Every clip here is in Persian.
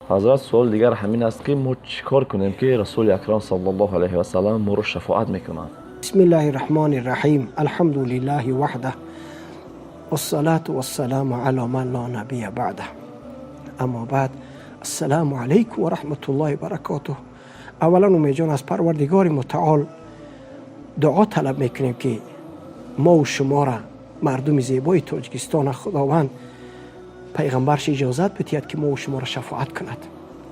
حضرت سوال دیگر همین است که ما چیکار کنیم که رسول اکرم صلی الله علیه و سلم ما رو شفاعت میکنند؟ بسم الله الرحمن الرحیم. الحمد لله وحده والصلاة والسلام علی من لا نبی بعده. اما بعد، السلام علیکم و رحمت الله و برکاته. اولا امیدوارم از پروردگار متعال دعا طلب میکنیم که ما و شما را، مردم زیبای تاجیکستان، خداوند پیغمبرش اجازت بدهد که ما و شما را شفاعت کند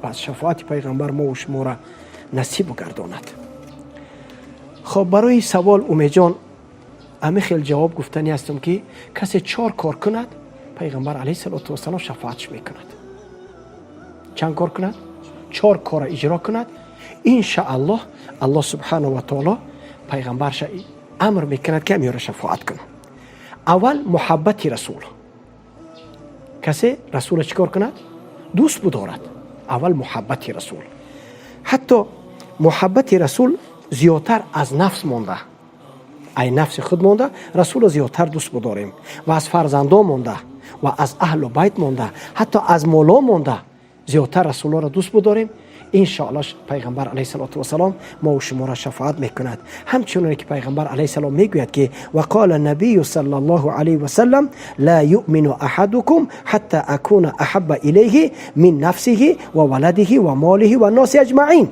و از شفاعت پیغمبر ما و شما را نصیب گرداند. خب برای سوال امی جان همه خیلی جواب گفتنی هستم که کسی 4 کار کند پیغمبر علیه السلام شفاعتش میکند. چند کار کند؟ 4 کار اجرا کند. انشاءالله الله سبحانه و تعالی پیغمبرش امر میکند که میاره شفاعت کنه. اول محبت رسول. کسی رسول چیکار کند؟ دوست بدارد. اول محبت رسول. حتی محبت رسول زیادتر از نفس مونده. ای نفس خود مونده رسول زیادتر دوست بداریم و از فرزندان مونده و از اهل بیت مونده، حتی از مولا مونده زیادتر رسول را دوست بداریم. ان شاء الله پیغمبر علیه السلام ما و شما را شفاعت میکند. همچنین که پیغمبر علیه السلام میگوید که وقال النبی صلی الله علیه و سلم لا یؤمن احدکم حتی اکون احب الیه من نفسه و ولده و ماله و الناس اجمعین.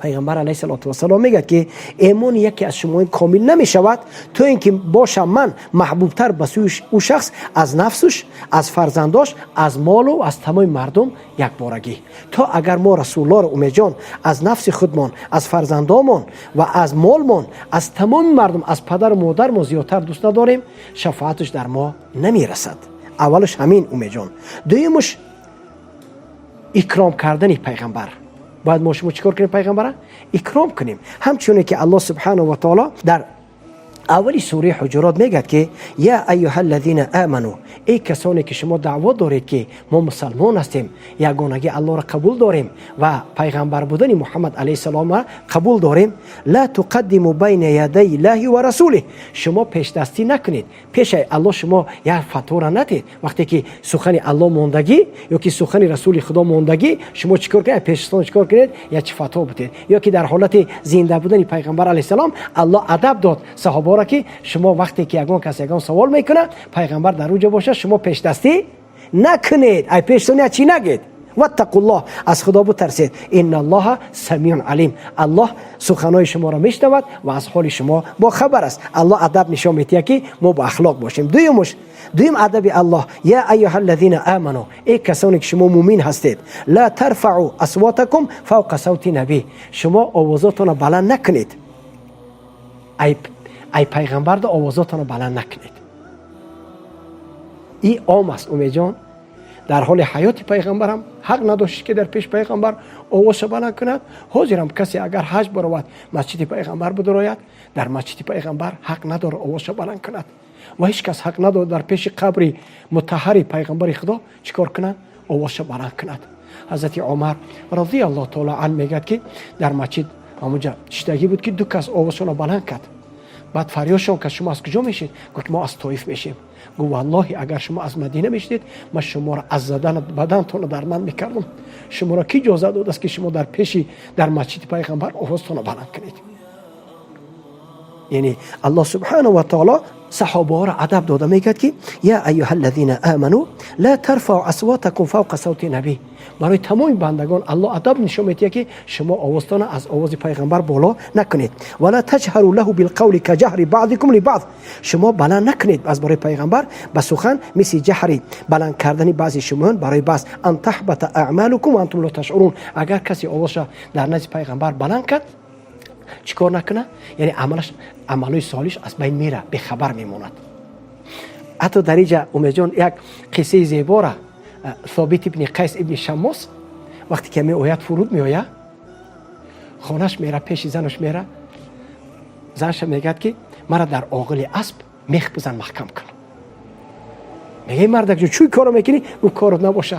پیغمبر علیه السلام میگه که ایمان یکی از شما کامل نمی شود تا اینکه باشم من محبوب تر به سوی او شخص از نفسش، از فرزنداش، از مال و از تمام مردم یک بارگی. تا اگر ما رسول الله را جان از نفس خودمان، از فرزندامون و از مالمان، از تمام مردم، از پدر و مادرمان زیادتر دوست نداریم، شفاعتش در ما نمی رسد. اولش همین جان. دویمش اکرام کردن پیغمبر. باید ما شما چیکار کنیم؟ پیغمبر اکرام کنیم. همچنین که الله سبحانه و تعالی در اولی سوره حجرات میگه که یا ایها الذین آمنو، ای کسانی که شما دعوت دارید که ما مسلمان هستیم، یگانگی الله را قبول داریم و پیغمبر بودن محمد علیه السلام را قبول داریم، لا تقدموا بین یدی الله و رسوله، شما پیش دستی نکنید پیش الله. شما یک فتوا را ندید. وقتی که سخن الله موندگی یا که سخن رسول خدا موندگی، شما چیکار کنید؟ پیشتون چیکار کنید؟ یا چه فتوا بدید. یا که در حالت زنده بودن پیغمبر علیه السلام الله ادب داد صحابه را که شما وقتی که یگان کس یگان سوال میکنه پیغمبر در اوجا باشه، شما پیش دستی نکنید. ای پیشتون چی نگید؟ واتقوا الله، از خدا بترسید. ان الله سمیع علیم، الله سخنای شما را میشنود و از حال شما با خبر است. الله ادب نشون میده که ما با اخلاق باشیم. دویم ادب الله، یا ایها الذین آمنو، ای کسانی که شما مؤمن هستید، لا ترفعوا اصواتکم فوق صوت نبی، شما آوازاتون را بلند نکنید. ای پیغمبر دا آوازاتون رو بلند نکنید. این عام است جان. در حال حیات پیغمبر هم حق نداشت که در پیش پیغمبر آوازش بلند کند. حاضرم کسی اگر حج برود مسجد پیغمبر بدراید، در مسجد پیغمبر حق نداره آوازش بلند کند و هیچ کس حق نداره در پیش قبر مطهر پیغمبر خدا چیکار کند؟ آوازش بلند کند. حضرت عمر رضی الله تعالی عنه میگه که در مسجد همونجا شتگی بود که 2 کس آوازشون بلند کرد. بعد فریادشون که شما از کجا میشید؟ گفت ما از طائف میشیم. گفت والله اگر شما از مدینه میشید من شما را از زدن بدنتون در من میکردم. شما را کی اجازه داده است که شما در پیشی در مسجد پیغمبر آوازتون بلند کنید؟ یعنی الله سبحانه و تعالی صحابه را ادب داده میگه که یا ایها الذین آمنو لا ترفعوا اصواتکم فوق صوت نبی. برای تمام بندگان الله ادب نشون میده که شما آوازتان از آواز پیغمبر بالا نکنید. ولا تجهروا له بالقول كجهر بعضكم لبعض، شما بلند نکنید از برای پیغمبر به سخن مثل جهری بلند کردن بعضی شما برای بعض. ان تحبط اعمالكم وانتم لا تشعرون، اگر کسی آوازش در نزد پیغمبر بلند کرد چیکار نکنه؟ یعنی عملای صالحش از بین میره، به خبر میموند. حتی در اینجا جان یک قصه زیبا را ثابت ابن قیس ابن شماس وقتی که می آید فرود می آید خانش میره، پیش زنش میره، زنش میگه که مرا در آغل اسب میخ بزن محکم کن. میگه مردک جو چوی کارو میکنی؟ او کارو نباشه،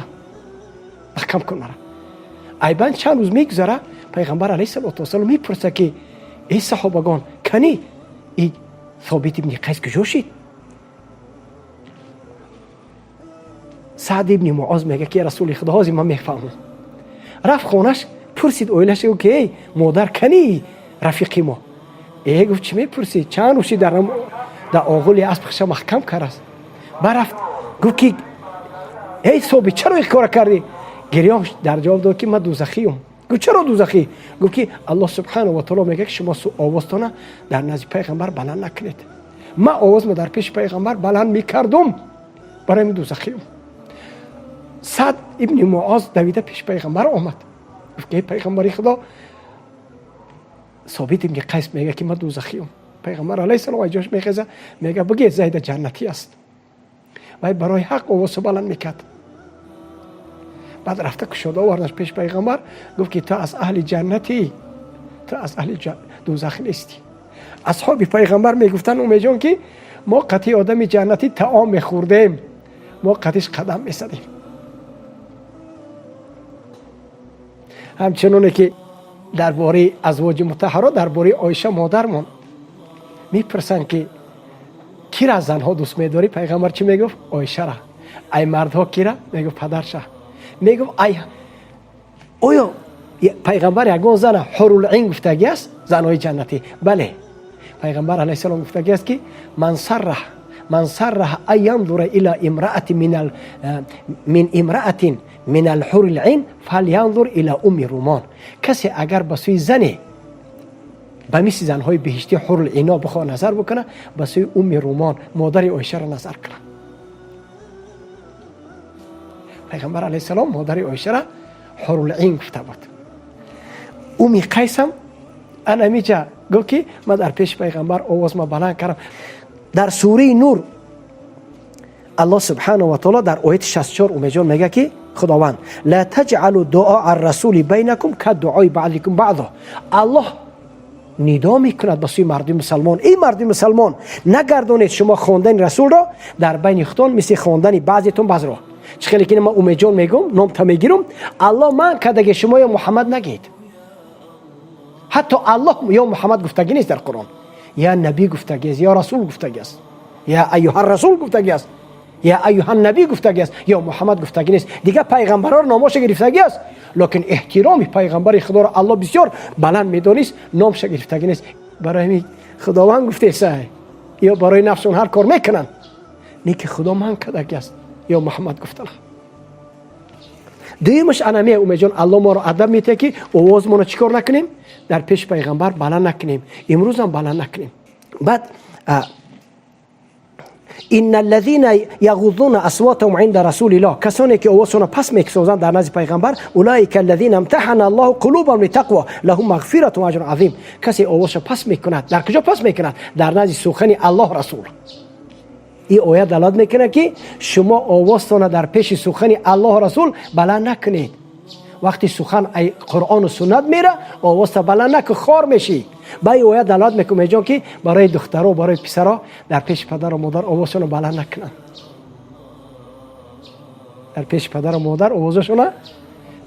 محکم کن مرا. ایبن چند روز میگذره پیغمبر علیه السلام میپرسه که ای صحابگان کنی ای ثابت ابن قیس کجا شید؟ سعد ابن معاذ میگه که رسول خدا هازی من میفهمم. رفت خونش پرسید اویلش گفت که ای مادر کنی رفیقی ما. ای گفت چی میپرسی؟ چند وشی در آغولی اسب خش محکم کرد. برفت گفت که ای صوبی چرا این کار کردی؟ گریه در جواب داد که من دوزخیم. گفت چرا دوزخی؟ گفت که الله سبحانه و تعالی میگه که شما آوازتون در نزد پیغمبر بلند نکنید. من آواز در پیش پیغمبر بلند میکردم برای من دوزخیم. سعد ابن معاذ دویده پیش پیغمبر آمد. گفت که پیغمبر خدا ثابت ابن قیس میگه که من دوزخیم. پیغمبر علیه السلام جاش میخزه میگه بگید زید جنتی است. و برای حق آواز بلند میکرد. بعد رفته کشاده آوردش پیش پیغمبر گفت که تو از اهل جنتی، تو از اهل دوزخ نیستی. اصحاب پیغمبر میگفتن اومی جان که ما قطعی آدم جنتی طعام میخوردیم، ما قطعش قدم میسدیم. همچنونه که درباره ازواج مطهرات درباره عایشه مادرمون میپرسن که کی را از زنها دوست میداری؟ پیغمبر چی میگفت؟ عایشه را. ای مردها کی را؟ میگفت پدرش. میگفت ای اویا پیغمبر یگان زن حورالعین گفتگی است زنهای جنتی؟ بله. پیغمبر علیه السلام گفتگی است که من صرح ان ينظر الى امرأة من امرأة من الحور العين فلينظر الى ام رومان. کسی اگر به سوی زنی به مثل زنهای بهشتی حور العینا بخواه نظر بکنه، به سوی ام رومان مادر عایشه را نظر کنه. پیغمبر علیه السلام مادر عایشه را حور العین گفته بود. ام قیس هم انا میجا گفت که من در پیش پیغمبر آواز ما بلند کردم. در سوره نور الله سبحانه و تعالی در آیه 64 اومیجان میگه که خداوند لا تجعلوا دعاء الرسول بینکم کدعاء بعضکم بعضا. الله ندا میکند به سوی مردم مسلمان، ای مردم مسلمان نگردانید شما خواندن رسول را در بین خودتان مثل خواندن بعضیتون بعض را. چه خیلی که من اومیجان میگم نام تا میگیرم الله من کدگه شما یا محمد نگید. حتی الله یا محمد گفتگی نیست در قرآن، یا نبی گفتگی است، یا رسول گفتگی است، یا ایها الرسول گفتگی است، یا ایها النبی گفتگی است، یا محمد گفتگی نیست. دیگه پیغمبران رو نامش گرفتگی است، لکن احترام پیغمبر خدا رو الله بسیار بلند میدونست، نامش گرفتگی نیست. برای خداوند گفته است یا برای نفسون هر کار میکنن، نه که خدا من کدگی است یا محمد گفتن. دویمش انمی اومی جان الله ما رو ادب میده که آواز ما رو چیکار نکنیم؟ در پیش پیغمبر بلند نکنیم. امروز هم بلند نکنیم. بعد ان الذين يغضون اصواتهم عند رسول الله، کسانی که آوازشون پس میکسازند در نزد پیغمبر، اولئک الذين امتحن الله قلوبهم للتقوى لهم مغفرة و اجر عظیم. کسی آوازش پس میکند در کجا پس میکند؟ در نزد سخن الله رسول. این آیه دلالت میکنه که شما آوازتون در پیش سخن الله رسول بلند نکنید. وقتی سخن ای قرآن و سنت میره آواز بلند نکن، خار میشی. با این آیه دلالت میکنه جان که برای دخترها و برای پسرها در پیش پدر و مادر آوازشون بلند نکنن. در پیش پدر و مادر آوازشون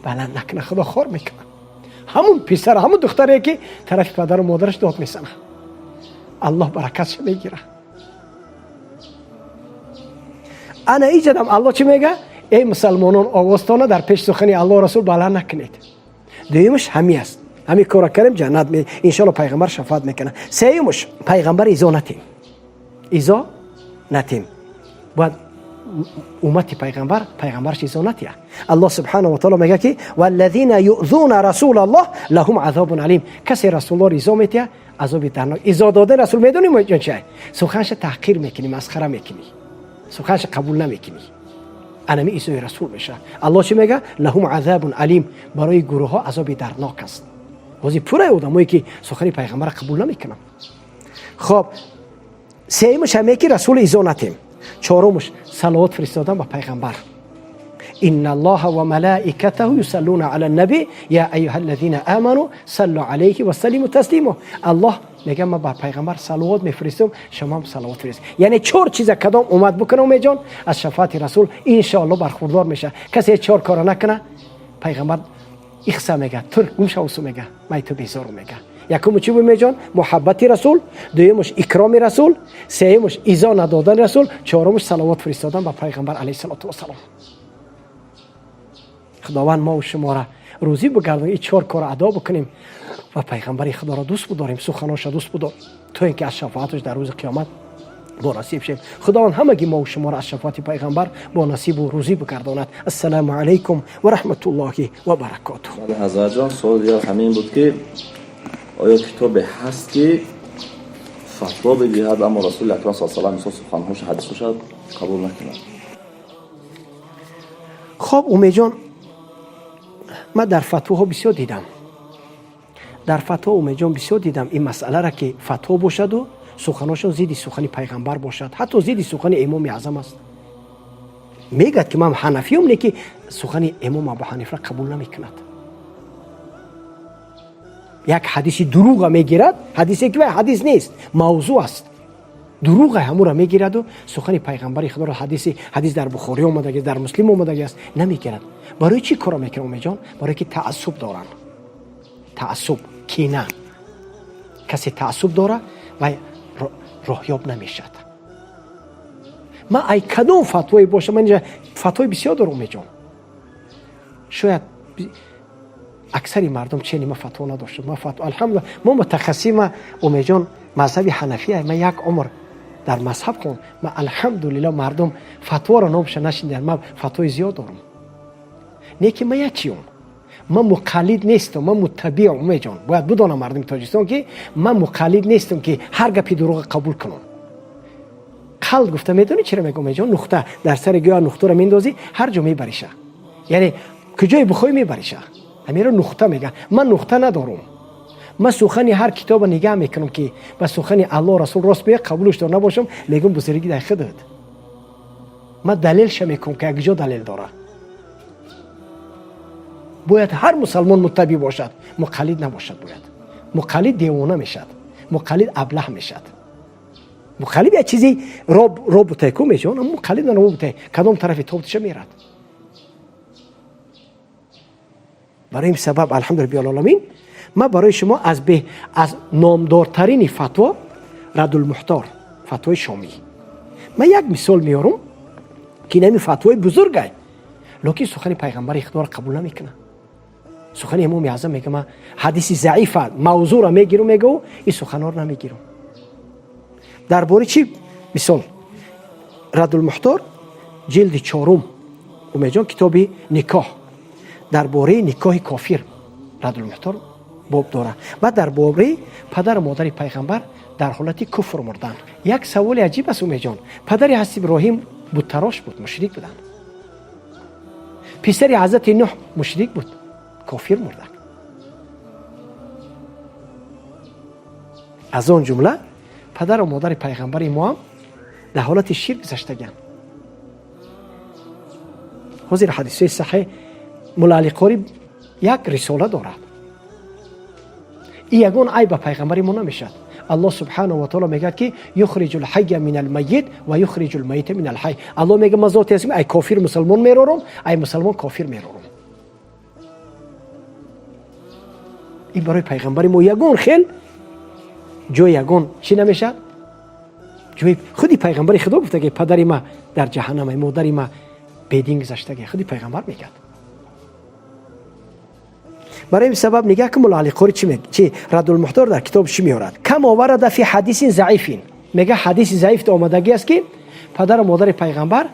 بلند نکنه، خدا خار میکنه. همون پسر همون دختری که طرف پدر و مادرش داد میزنه، الله برکتش میگیره. انا ایجادم الله چی میگه؟ ای مسلمانان آوازتان در پیش سخن الله رسول بلند نکنید. دویمش همی است، همی کار کردیم جنت می ان شاء الله پیغمبر شفاعت میکنه. سومش پیغمبر ایزا نتیم. بعد امت پیغمبرش ایزا نتیه. الله سبحانه و تعالی میگه که والذین یؤذون رسول الله لهم عذاب علیم. کسی رسول الله ایزا میتیه عذاب دردناک. ایزا دادن رسول میدونیم جان چیه؟ سخنش تحقیر میکنی، مسخره میکنی، سخنش قبول نمیکنی. انمی ایزای رسول میشه. الله چی میگه؟ لهم عذاب علیم. برای گروه ها عذاب دردناک است. واسه پوره آدمایی که سخن پیغمبر قبول نمیکنن. خب سومش همه که رسول ایزا نتیم. چهارمش صلوات فرستادن به پیغمبر. ان الله و ملائکته یصلون علی النبی یا ایها الذین آمنوا صلوا علیه و سلموا تسلیما. الله میگه من بر پیغمبر صلوات میفرستم، شما هم صلوات فرست. یعنی چهار چیز کدام اومد بکنه اومی جان از شفاعت رسول ان شاء الله برخوردار میشه. کسی چهار کارا نکنه پیغمبر ایخسا میگه تو گوشاوسو میگه من تو بیزار میگه. یکم چی اومی جان؟ محبت رسول، دومش اکرام رسول، سومش ایذا ندادن رسول، چهارمش صلوات فرستادن به پیغمبر علیه الصلاه و السلام. خداوند ما و شما را روزی بگردونه، این 4 کار ادا بکنیم و پیغمبر خدا را دوست بداریم، سخناش را دوست بداریم، تو اینکه از شفاعتش در روز قیامت با نصیب شیم. خداوند همگی ما و شما را از شفاعت پیغمبر با نصیب و روزی بگرداند. السلام علیکم و رحمت الله و برکاته. حضرت جان سوال دیگر همین بود که آیا کتاب هست که فتوا بدهد اما رسول اکرم صلی الله علیه و آله سخنهاش حدیثش قبول نکنند؟ خب اومی جان، من در فتواها بسیار دیدم، در فتوا اومی جان بسیار دیدم این مسئله را که فتوا باشد و سخناشون زیدی سخن پیغمبر باشد، حتی زیدی سخن امام اعظم است. میگد که من حنفیم، لیکن سخن امام ابو حنیفه را قبول نمیکند. یک حدیثی دروغ میگیرد، حدیثی که حدیث نیست، موضوع است، دروغ همون را میگیرد و سخن پیغمبر خدا را حدیث در بخاری اومده است، در مسلم اومده است، نمیگیرد. برای چی کار میکنه اومی جان؟ برای که تعصب دارن، تعصب، کینه. کسی تعصب داره و راهیاب نمیشد. من ای کدوم فتوایی باشه، من اینجا فتوای بسیار دارم اومی جان، شاید اکثری مردم چنین ما فتوا نداشتم. ما فتوا الحمدلله ما متخصصیم اومی جان مذهب حنفی ای. من یک عمر در مذهب خوندم، من الحمدلله مردم فتوا را نامش نشنیدن. من فتوای زیاد دارم، نه که من یکیم، من مقلد نیستم، من متبع اومی جان. باید بدونم مردم تاجیکستان که من مقلد نیستم که هر گپی دروغ قبول کنم. خلق گفته میدونی چرا میگم اومی جان؟ نقطه در سر گیا نقطه را میندازی هر جا میبریشه، یعنی کجای بخوای میبریشه. امیرا نقطه میگن، من نقطه ندارم. من سخنی هر کتاب نگاه میکنم که با سخنی الله رسول راست بگه قبولش دار نباشم، میگم بزرگی در خودت. من دلیلش میکنم که اگه جا دلیل داره. باید هر مسلمان متبع باشد، مقلد نباشد. باید مقلد دیوانه میشد، مقلد ابله میشد. مقلد یه چیزی رابطه کو میشون، اما مقلد نرابطه کدام طرف توبتش میرد. برای این سبب الحمدلله رب العالمین ما برای شما از نامدارترین فتوا رد المحتار، فتوای شامی. من یک مثال میارم که نمی فتوای بزرگه، لکن سخن پیغمبر خدا را قبول نمیکنه. سخن امام اعظم میگه من حدیث ضعیف موضوع را میگیرم، میگه این سخنا را نمیگیرم. درباره چی مثال؟ رد المحتار جلد 4 اومی جان کتاب نکاح، درباره نکاح کافر رد المحتار باب داره. و درباره پدر و مادر پیغمبر در حالت کفر مردن. یک سوال عجیب است اومی جان، پدر حضرت ابراهیم بت تراش بود، مشرک بودن. پسر حضرت نوح مشرک بود، کافر مردن. از آن جمله پدر و مادر پیغمبر ما هم در حالت شرک گذشتگان. حاضر حدیث صحیح مولا علی قاری یک رساله دارد. این یگان عیب پیغمبر ما نمیشد. الله سبحانه و تعالی میگه که یخرج الحی من المیت و یخرج المیت من الحی. الله میگه من ذات اسم ای کافر مسلمان میرورم، ای مسلمان کافر میرورم. این برای پیغمبر ما یگان خیل جای یگان چی نمیشد؟ جای خودی پیغمبر خدا گفته که پدر ما در جهنم، مادر ما بدین گذشته. خودی پیغمبر میگه. برای این سبب نگاه که مولا علی قاری چی میگه؟ چی رد المحتار در کتاب چی میارد؟ کم آورد فی حدیث ضعیف. میگه حدیث ضعیف آمدگی است که پدر و مادر پیغمبر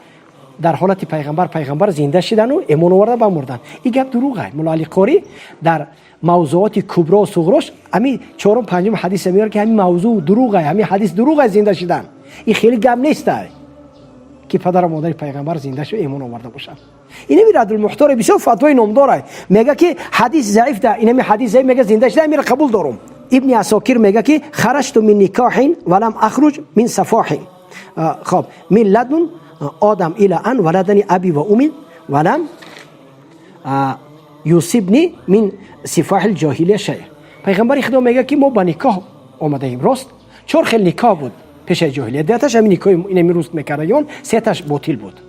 در حالت پیغمبر زنده شدن و ایمان آوردن و مردن. این گپ دروغه. مولا علی قاری در موضوعات کبرا و صغراش همین 4 و 5 حدیث میاره که همین موضوع دروغه، همین حدیث دروغه زنده شدن. این خیلی گپ نیست که پدر و مادر پیغمبر زنده شو ایمان آورده باشن. این رد المحتار بسیار فتوای نامداره. میگه که حدیث ضعیف ده، این حدیث ضعیف میگه زنده شده، میره قبول دارم. ابن عساکر میگه که خرجت من نکاح ولم اخرج من سفاح. خب من لدن آدم الى ان ولدنی ابی و امی ولم یوسبنی من سفاح الجاهلیه شیء. پیغمبر خدا میگه که ما با نکاح اومده ایم. راست 4 خیل نکاح بود پیش جاهلیت. دهتاش همین نکاح این روز میکردن، 3 تاش باطل بود.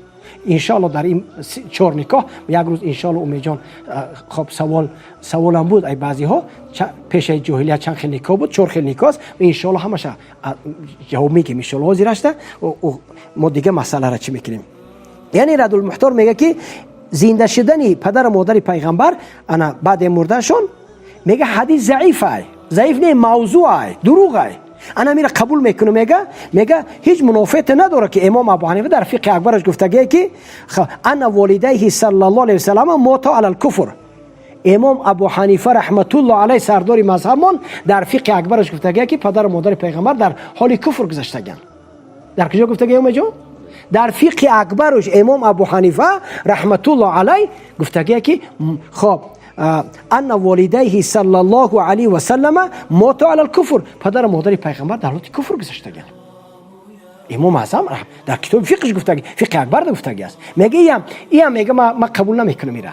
ان شاء الله در این 4 نکاح یک روز ان شاء الله اومی جان خب سوالم بود ای بعضی ها پیش جاهلیت چند خیل نکاح بود، 4 خیل نکاح است. ان شاء الله همش جواب میگیم ان شاء الله حاضر است. ما دیگه مسئله را چی میکنیم؟ یعنی رد المحتار میگه که زنده شدن پدر و مادر پیغمبر انا بعد مردنشون میگه حدیث ضعیفه، ضعیف نه، موضوعه، دروغه. انا میره قبول میکنه، میگه هیچ منافات نداره که امام ابو حنیفه در فقه اکبرش گفتگی که انا والدیه صلی الله علیه و سلم ماتا علی الکفر. امام ابو حنیفه رحمت الله علیه سردار مذهبمان در فقه اکبرش گفتگی که پدر و مادر پیغمبر در حال کفر گذشتگن. در کجا گفتگی اومد جو؟ در فقه اکبرش امام ابو حنیفه رحمت الله علیه گفتگی که خب ان والدیه صلی الله علیه و سلم ماتوا علی الکفر، پدر و مادر پیغمبر در حالت کفر گذشتگن. امام اعظم در کتاب فقهش گفتگی، فقه اکبر گفتگی است. میگه میگه ما قبول نمیکنم. میره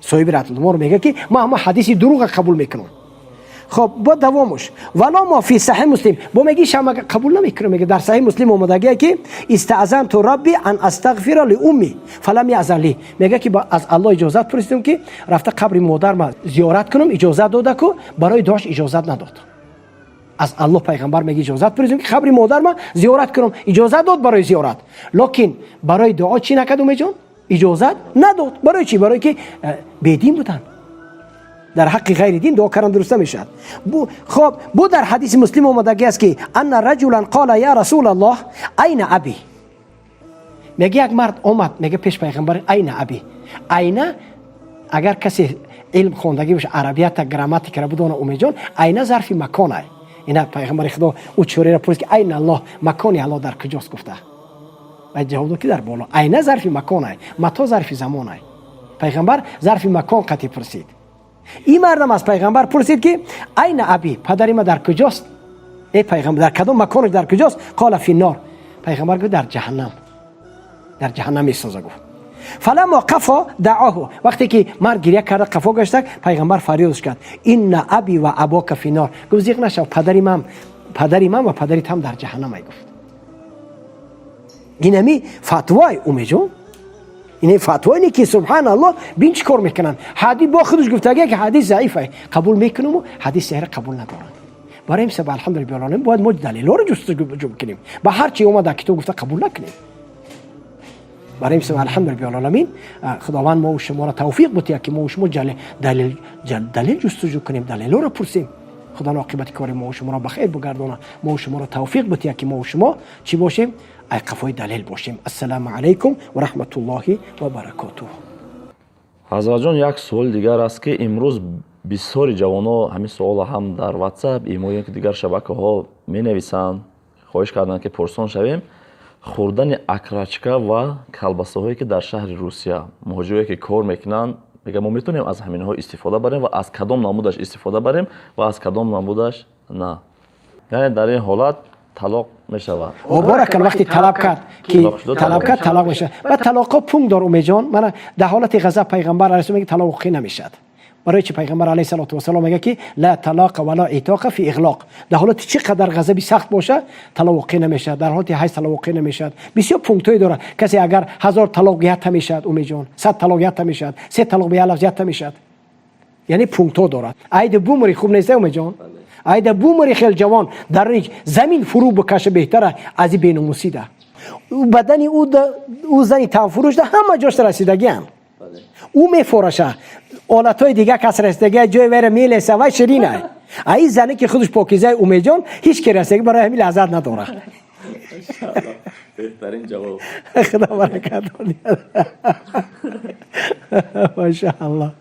صاحب رات الامور میگه که ما حدیث دروغ قبول میکنم. خب با دوامش ولا ما فی صحیح مسلم با میگه شما قبول نمیکنه. میگه در صحیح مسلم اومده که استاذنت ربی ان استغفر لامي فلم یاذن لی. میگه که از الله اجازه پرسیدم که رفته قبر مادر ما زیارت کنم، اجازه داده که برای دعاش اجازه نداد. از الله پیغمبر میگه اجازه پرسیدم که قبر مادر ما زیارت کنم، اجازه داد برای زیارت، لکن برای دعا چی نکردم جون؟ اجازه نداد. برای چی؟ برای که بیدین بودن، در حق غیر دین دعا کردن درست نمیشد. خب بو در حدیث مسلم اومده است که ان رجلا قال یا رسول الله این ابی. میگه یک مرد اومد میگه پیش پیغمبر این ابی. این اگر کسی علم خوندگی باشه، عربیت گراماتیک را بدونه اومیجان، این ظرف مکانه. اینا پیغمبر خدا او چوری را پرسید که این الله، مکانی الله در کجاست گفته. و جواب داد که در بالا. این ظرف مکانه، متا ظرف زمانه. پیغمبر ظرف مکان قطعی پرسید. این مردم از پیغمبر پرسید که این ابی، پدری ما در کجاست؟ ای پیغمبر در کدام مکانش در کجاست؟ قال فی النار. پیغمبر گفت در جهنم، در جهنم میسازه. گفت فلما قفا دعاه، وقتی که مرد گریه کرده قفا گشت، پیغمبر فریادش کرد این ابی و اباک فی النار. گفت زیغ نشو، پدری من و پدریت هم در جهنم. گفت اینمی فتوای اومیجون، این فتوا اینه که سبحان الله بین چیکار میکنن. حدیث با خودش گفتگی که حدیث ضعیفه قبول میکنم و حدیث صحیح قبول ندارن. برای این سبب الحمدلله العالمین باید ما دلیل رو جستجو کنیم، با هر چی اومد در کتاب گفته قبول نکنیم. برای این سبب الحمدلله العالمین خداوند ما و شما را توفیق بده که ما و شما دلیل جستجو کنیم، دلیل رو پرسیم. خدا عاقبت کار ما و شما را بخیر بگردونه. ما و شما را توفیق بده که ما و شما چی باشیم؟ ای قفای دلیل باشیم. السلام علیکم و رحمت الله و برکاته. حضرت جان یک سوال دیگر است که امروز بسیاری جوانان همین سوال هم در واتساپ، ایمیل که دیگر شبکه‌ها می‌نویسند، خواهش کردند که پرسان شویم. خوردن اکرچکا و کلباسهایی که در شهر روسیه مهاجرایی که کار میکنن، میگه ما میتونیم از همین ها استفاده بریم و از کدام نمودش استفاده بریم و از کدام نمودش نه. یعنی در این حالت طلاق میشود. بارک الله. وقتی طلب کرد که طلاق میشه. و طلاق پونگ داره میجان. من در حالت غضب پیغمبر علیه السلام میگه طلاق نمیشد. برای چی پیغمبر علیه السلام میگه که لا طلاق ولا عتاق فی اغلاق. در حالت چقدر غضبی سخت باشه طلاق نمیشه، در حالت حیث طلاق نمیشه. بسیار پونکتای داره. کسی اگر 1000 طلاق یت میشد اومیجان، 100 طلاق یت میشد، 3 طلاق به لفظ یت میشد. یعنی پونکتا داره. اید بومری خوب نیست اومیجان. اید بومری خیلی جوان در زمین فرو بکشه بهتره از این بیناموسی ده. بدن او زنی تنفروش ده همه جاش رسیدگی هم. او میفروشه. آلتای دیگه کس رسیدگی جای وره میلسه و شیرینه. این زنی که خودش پاکیزه اومیجان هیچ که رسیدگی برای همین لذت نداره. بهترین جواب. خدا برکت بده. ماشاءالله.